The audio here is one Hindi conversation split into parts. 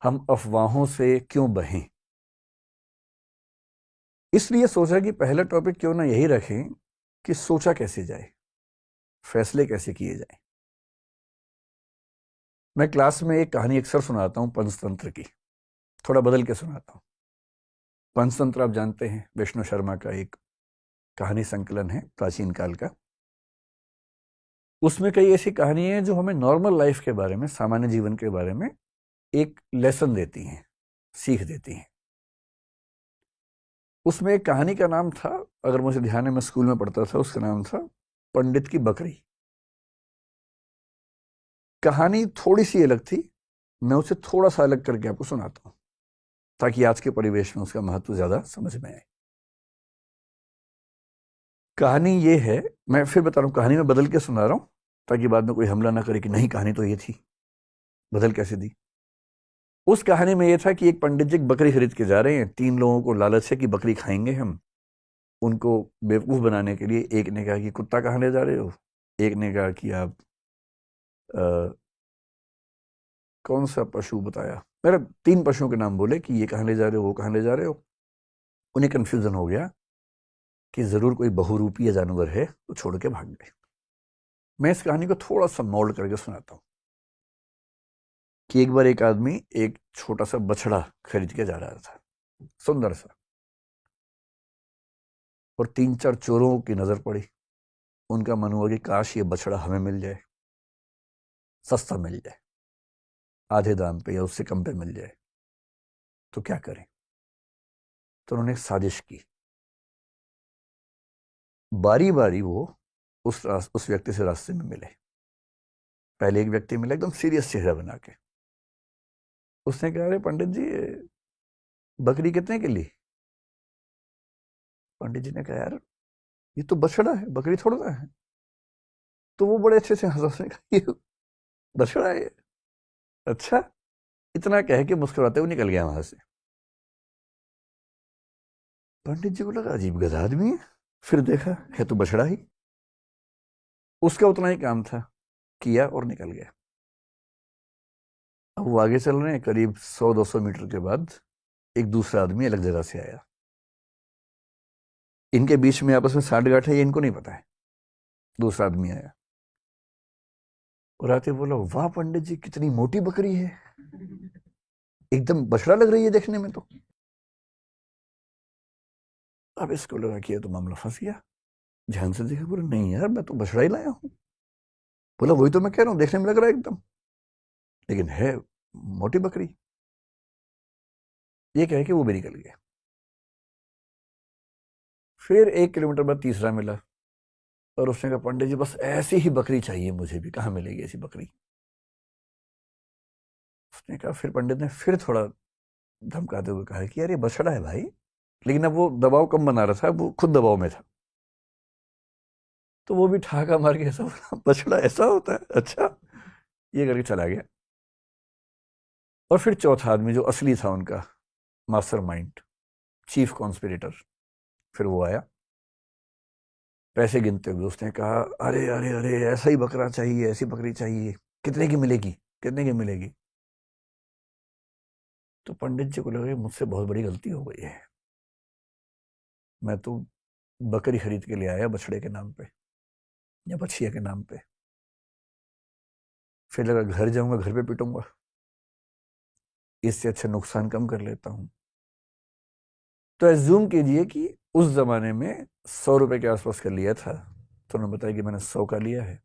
हम अफवाहों से क्यों बहें। इसलिए सोचा कि पहला टॉपिक क्यों ना यही रखें कि सोचा कैसे जाए, फैसले कैसे किए जाए। मैं क्लास में एक कहानी अक्सर सुनाता हूं पंचतंत्र की, थोड़ा बदल के सुनाता हूं। पंचतंत्र आप जानते हैं, विष्णु शर्मा का एक कहानी संकलन है प्राचीन काल का। उसमें कई ऐसी कहानियां हैं जो हमें नॉर्मल लाइफ के बारे में, सामान्य जीवन के बारे में एक लेसन देती हैं, सीख देती हैं। उसमें एक कहानी का नाम था, अगर मुझे ध्यान है, मैं स्कूल में पढ़ता था, उसका नाम था पंडित की बकरी। कहानी थोड़ी सी अलग थी, मैं उसे थोड़ा सा अलग करके आपको सुनाता हूं ताकि आज के परिवेश में उसका महत्व ज्यादा समझ में आए। कहानी ये है, मैं फिर बता रहा हूं, कहानी में बदल के सुना रहा हूं ताकि बाद में कोई हमला ना करे कि नहीं कहानी तो ये थी, बदल कैसे दी। उस कहानी में यह था कि एक पंडित जी बकरी खरीद के जा रहे हैं। 3 लोगों को लालच है कि बकरी खाएंगे हम। उनको बेवकूफ बनाने के लिए एक ने कहा कि कुत्ता कहाँ ले जा रहे हो, एक ने कहा कि आप कौन सा पशु बताया, मेरा 3 पशुओं के नाम बोले कि ये कहाँ ले जा रहे हो, वो कहाँ ले जा रहे हो। उन्हें कंफ्यूजन हो गया कि जरूर कोई बहुरूपीय जानवर है, तो छोड़ के भाग गए। मैं इस कहानी को थोड़ा सा मोल्ड करके सुनाता हूं कि एक बार एक आदमी एक छोटा सा बछड़ा खरीद के जा रहा था, सुंदर सा, और 3-4 चोरों की नजर पड़ी। उनका मन हुआ कि काश ये बछड़ा हमें मिल जाए, सस्ता मिल जाए, आधे दाम पे या उससे कम पे मिल जाए, तो क्या करें। तो उन्होंने एक साजिश की। बारी बारी वो उस व्यक्ति से रास्ते में मिले। पहले एक व्यक्ति मिला एकदम सीरियस चेहरा बना के। उसने कहा, अरे पंडित जी, बकरी कितने की ली। पंडित जी ने कहा, यार ये तो बछड़ा है, बकरी थोड़ा ना है। तो वो बड़े अच्छे से हंसा, उसने कहा ये बछड़ा है। अच्छा, इतना कह के मुस्कुराते हुए निकल गया वहां से। पंडित जी को लगा अजीब गधा आदमी है, फिर देखा है तो बछड़ा ही। उसका उतना ही काम था, किया और निकल गया। अब वो आगे चल रहे हैं, करीब 100-200 मीटर के बाद एक दूसरा आदमी अलग जगह से आया। इनके बीच में आपस में साठगांठ है, ये इनको नहीं पता है। दूसरा आदमी आया और आते बोला, वाह पंडित जी, कितनी मोटी बकरी है, एकदम बछड़ा लग रही है देखने में तो। अब इसको लगा कि ये तो मामला फंस गया। ध्यान से देखा, बोला नहीं यार, मैं तो बछड़ा ही लाया हूं। बोला वही तो मैं कह रहा हूं, देखने में लग रहा है एकदम, लेकिन है मोटी बकरी। ये कह के वो भी निकल गया। फिर 1 किलोमीटर बाद तीसरा मिला और उसने कहा, पंडित जी बस ऐसी ही बकरी चाहिए मुझे भी, कहाँ मिलेगी ऐसी बकरी। उसने कहा, फिर पंडित ने फिर थोड़ा धमकाते हुए कहा कि यार ये बछड़ा है भाई। लेकिन अब वो दबाव कम बना रहा था, वो खुद दबाव में था। तो वो भी ठहाका मार के ऐसा बोला, बछड़ा ऐसा होता है, अच्छा, ये करके चला गया। और फिर चौथा आदमी जो असली था उनका मास्टरमाइंड, चीफ कॉन्स्पिरेटर, फिर वो आया पैसे गिनते हुए। उसने कहा, अरे अरे अरे, ऐसा ही बकरा चाहिए, ऐसी बकरी चाहिए, कितने की मिलेगी, कितने की मिलेगी। तो पंडित जी को लगा मुझसे बहुत बड़ी गलती हो गई है, मैं तो बकरी खरीद के ले आया बछड़े के नाम पे या बछिया के नाम पे। फिर लगा घर जाऊंगा, घर पे पिटूंगा, इससे अच्छा नुकसान कम कर लेता हूं। तो एज्यूम कीजिए कि उस जमाने में 100 रुपए के आसपास का लिया था, तो उन्होंने बताया कि मैंने 100 का लिया है।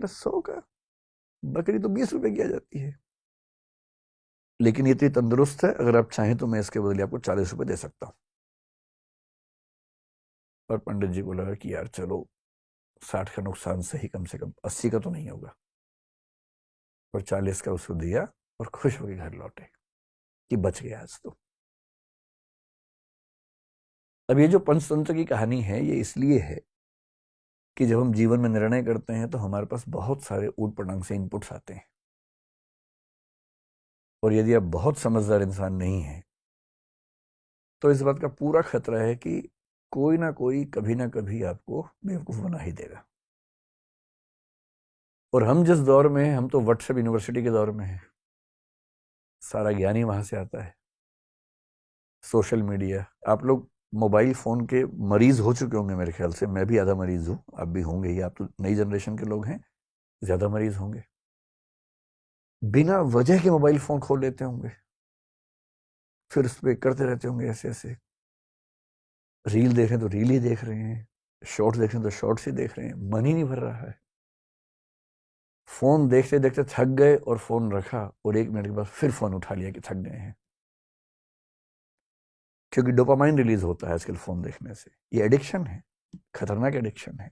प्लस 100 का, बकरी तो 20 रुपए की आ जाती है। लेकिन ये इतनी तंदुरुस्त है, अगर आप चाहें तो मैं इसके बदले आपको 40 रुपए दे सकता हूं। और पंडित जी को लगा कि यार चलो, 60 का नुकसान सही, कम से कम 80 का तो नहीं होगा। और 40 का उसको दिया और खुश होकर घर लौटे कि बच गया आज तो। अब ये जो पंचतंत्र की कहानी है, ये इसलिए है कि जब हम जीवन में निर्णय करते हैं तो हमारे पास बहुत सारे ऊट पटांग से इनपुट्स आते हैं। और यदि आप बहुत समझदार इंसान नहीं हैं तो इस बात का पूरा खतरा है कि कोई ना कोई कभी ना कभी आपको बेवकूफ बना ही देगा। और हम जिस दौर में हैं, हम तो व्हाट्सएप यूनिवर्सिटी के दौर में हैं। सारा ज्ञान ही वहाँ से आता है। सोशल मीडिया, आप लोग मोबाइल फ़ोन के मरीज़ हो चुके होंगे मेरे ख्याल से, मैं भी आधा मरीज़ हूँ, आप भी होंगे ही, आप तो नई जनरेशन के लोग हैं, ज़्यादा मरीज़ होंगे। बिना वजह के मोबाइल फ़ोन खोल लेते होंगे, फिर उस पर करते रहते होंगे ऐसे ऐसे। रील देखें तो रील ही देख रहे हैं, शॉर्ट्स देखें तो शॉर्ट्स ही देख रहे हैं, मन ही नहीं भर रहा है। फ़ोन देखते देखते थक गए और फ़ोन रखा और 1 मिनट के बाद फिर फ़ोन उठा लिया कि थक गए हैं, क्योंकि डोपामाइन रिलीज होता है आजकल फ़ोन देखने से। ये एडिक्शन है, खतरनाक एडिक्शन है।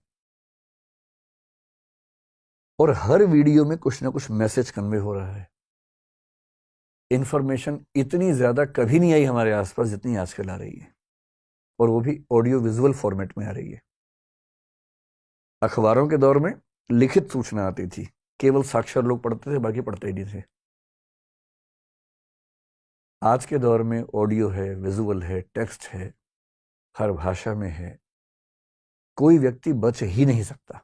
और हर वीडियो में कुछ ना कुछ मैसेज कन्वे हो रहा है। इंफॉर्मेशन इतनी ज़्यादा कभी नहीं आई हमारे आसपास जितनी आजकल आ रही है, और वो भी ऑडियो विजुअल फॉर्मेट में आ रही है। अखबारों के दौर में लिखित सूचना आती थी, केवल साक्षर लोग पढ़ते थे, बाकी पढ़ते ही नहीं थे। आज के दौर में ऑडियो है, विजुअल है, टेक्स्ट है, हर भाषा में है, कोई व्यक्ति बच ही नहीं सकता।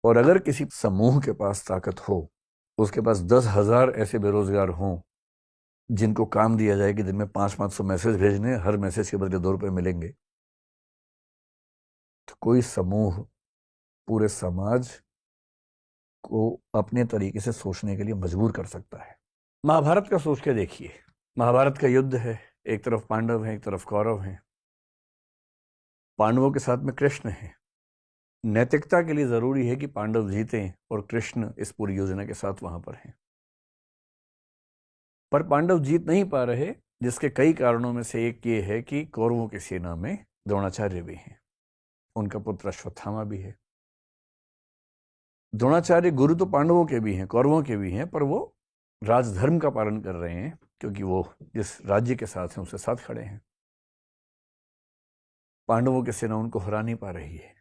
और अगर किसी समूह के पास ताकत हो, उसके पास 10,000 ऐसे बेरोजगार हों जिनको काम दिया जाए कि दिन में 500-500 मैसेज भेजने, हर मैसेज के बदले 2 रुपए मिलेंगे, तो कोई समूह पूरे समाज को अपने तरीके से सोचने के लिए मजबूर कर सकता है। महाभारत का सोच के देखिए, महाभारत का युद्ध है, एक तरफ पांडव हैं, एक तरफ कौरव हैं। पांडवों के साथ में कृष्ण हैं। नैतिकता के लिए जरूरी है कि पांडव जीतें और कृष्ण इस पूरी योजना के साथ वहां पर हैं। पर पांडव जीत नहीं पा रहे, जिसके कई कारणों में से एक ये है कि कौरवों की सेना में द्रोणाचार्य भी हैं, उनका पुत्र अश्वत्थामा भी है। द्रोणाचार्य गुरु तो पांडवों के भी हैं, कौरवों के भी हैं, पर वो राजधर्म का पालन कर रहे हैं, क्योंकि वो जिस राज्य के साथ हैं उसके साथ खड़े हैं। पांडवों की सेना उनको हरा नहीं पा रही है,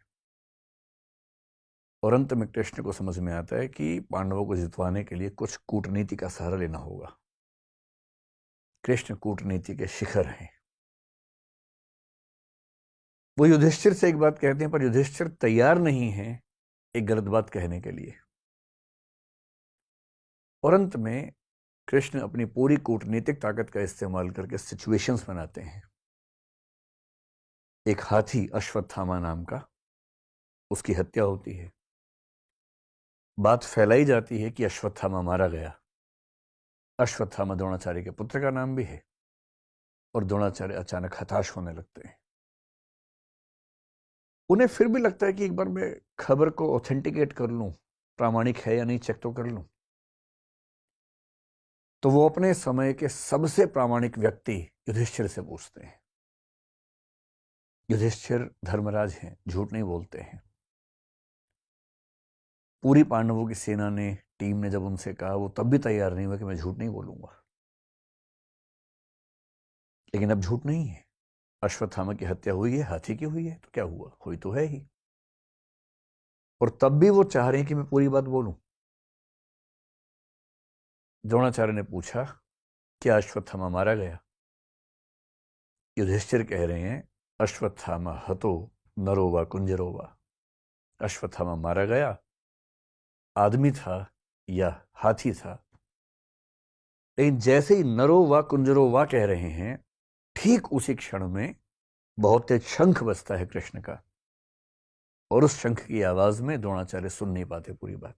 और अंत में कृष्ण को समझ में आता है कि पांडवों को जितवाने के लिए कुछ कूटनीति का सहारा लेना होगा। कृष्ण कूटनीति के शिखर हैं। वो युधिष्ठिर से एक बात कहते हैं, पर युधिष्ठिर तैयार नहीं है एक गलत बात कहने के लिए। और अंत में कृष्ण अपनी पूरी कूटनीतिक ताकत का इस्तेमाल करके सिचुएशंस बनाते हैं। एक हाथी अश्वत्थामा नाम का, उसकी हत्या होती है। बात फैलाई जाती है कि अश्वत्थामा मारा गया। अश्वत्थामा द्रोणाचार्य के पुत्र का नाम भी है, और द्रोणाचार्य अचानक हताश होने लगते हैं। उन्हें फिर भी लगता है कि एक बार मैं खबर को ऑथेंटिकेट कर लूं, प्रामाणिक है या नहीं चेक तो कर लूं। तो वो अपने समय के सबसे प्रामाणिक व्यक्ति युधिष्ठिर से पूछते हैं। युधिष्ठिर धर्मराज हैं, झूठ नहीं बोलते हैं। पूरी पांडवों की सेना ने, टीम ने जब उनसे कहा, वो तब भी तैयार नहीं हुआ कि मैं झूठ नहीं बोलूंगा। लेकिन अब झूठ नहीं है, अश्वत्थामा की हत्या हुई है, हाथी की हुई है, तो क्या हुआ, हुई तो है ही। और तब भी वो चाह रहे हैं कि मैं पूरी बात बोलूं। द्रोणाचार्य ने पूछा, क्या अश्वत्थामा मारा गया? युधिष्ठिर कह रहे हैं, अश्वत्थामा हतो नरो वा कुंजरो वा। अश्वत्थामा मारा गया, आदमी था या हाथी था। लेकिन जैसे ही नरो वा कुंजरो वा कह रहे हैं, ठीक उसी क्षण में बहुत तेज शंख बजता है कृष्ण का, और उस शंख की आवाज में द्रोणाचार्य सुन नहीं पाते पूरी बात।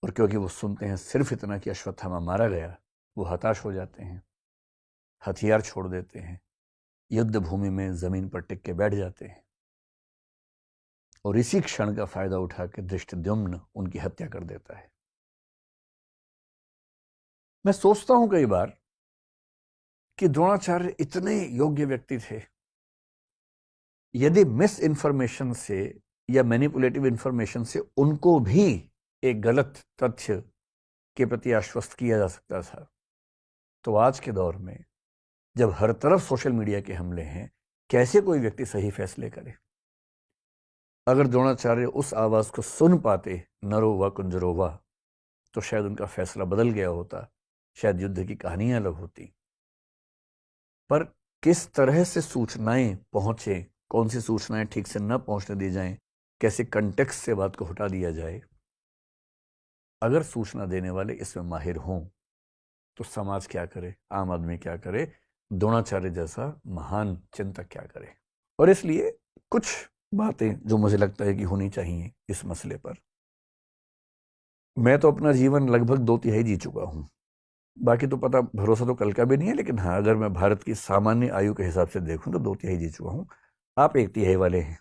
और क्योंकि वो सुनते हैं सिर्फ इतना कि अश्वत्थामा मारा गया, वो हताश हो जाते हैं, हथियार छोड़ देते हैं, युद्ध भूमि में जमीन पर टिक के बैठ जाते हैं। और इसी क्षण का फायदा उठा के धृष्टद्युम्न उनकी हत्या कर देता है। मैं सोचता हूं कई बार कि द्रोणाचार्य इतने योग्य व्यक्ति थे, यदि मिस इन्फॉर्मेशन से या मैनिपुलेटिव इंफॉर्मेशन से उनको भी एक गलत तथ्य के प्रति आश्वस्त किया जा सकता था, तो आज के दौर में जब हर तरफ सोशल मीडिया के हमले हैं, कैसे कोई व्यक्ति सही फैसले करे? अगर द्रोणाचार्य उस आवाज को सुन पाते, नरो वा कुंजरो वा, तो शायद उनका फैसला बदल गया होता, शायद युद्ध की कहानियां अलग होती। पर किस तरह से सूचनाएं पहुंचे, कौन सी सूचनाएं ठीक से न पहुंचने दी जाएं, कैसे कंटेक्स्ट से बात को हटा दिया जाए, अगर सूचना देने वाले इसमें माहिर हों तो समाज क्या करे, आम आदमी क्या करे, द्रोणाचार्य जैसा महान चिंतक क्या करे। और इसलिए कुछ बातें जो मुझे लगता है कि होनी चाहिए इस मसले पर। मैं तो अपना जीवन लगभग 2/3 जी चुका हूं, बाकी तो पता भरोसा तो कल का भी नहीं है, लेकिन हाँ अगर मैं भारत की सामान्य आयु के हिसाब से देखूं तो 2/3 जी चुका हूं। आप 1/3 वाले हैं,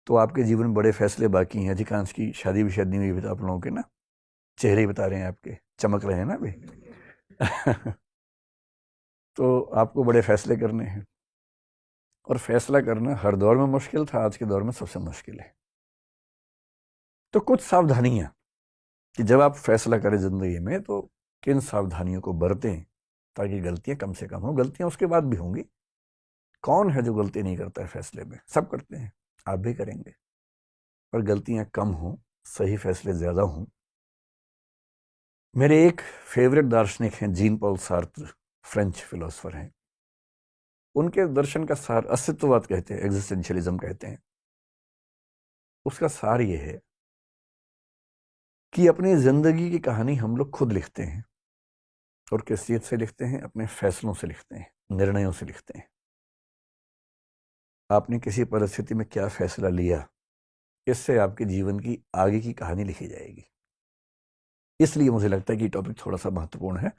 तो आपके जीवन में बड़े फैसले बाकी हैं। अधिकांश की शादी भी शादी नहीं हुई आप लोगों के ना, चेहरे ही बता रहे हैं आपके, चमक रहे हैं ना अभी। तो आपको बड़े फैसले करने हैं, और फैसला करना हर दौर में मुश्किल था, आज के दौर में सबसे मुश्किल है। तो कुछ सावधानियां कि जब आप फैसला करें जिंदगी में तो किन सावधानियों को बरतें ताकि गलतियां कम से कम हो। गलतियां उसके बाद भी होंगी, कौन है जो गलती नहीं करता है फैसले में, सब करते हैं, आप भी करेंगे, पर गलतियां कम हो, सही फैसले ज्यादा हों। मेरे एक फेवरेट दार्शनिक हैं Jean Paul Sartre, French philosopher हैं। उनके दर्शन का सार अस्तित्ववाद कहते हैं, एग्जिस्टेंशियलिज्म कहते हैं। उसका सार ये है कि अपनी जिंदगी की कहानी हम लोग खुद लिखते हैं, और किस चीज से लिखते हैं, अपने फैसलों से लिखते हैं, निर्णयों से लिखते हैं। आपने किसी परिस्थिति में क्या फैसला लिया, इससे आपके जीवन की आगे की कहानी लिखी जाएगी। इसलिए मुझे लगता है कि टॉपिक थोड़ा सा महत्वपूर्ण है।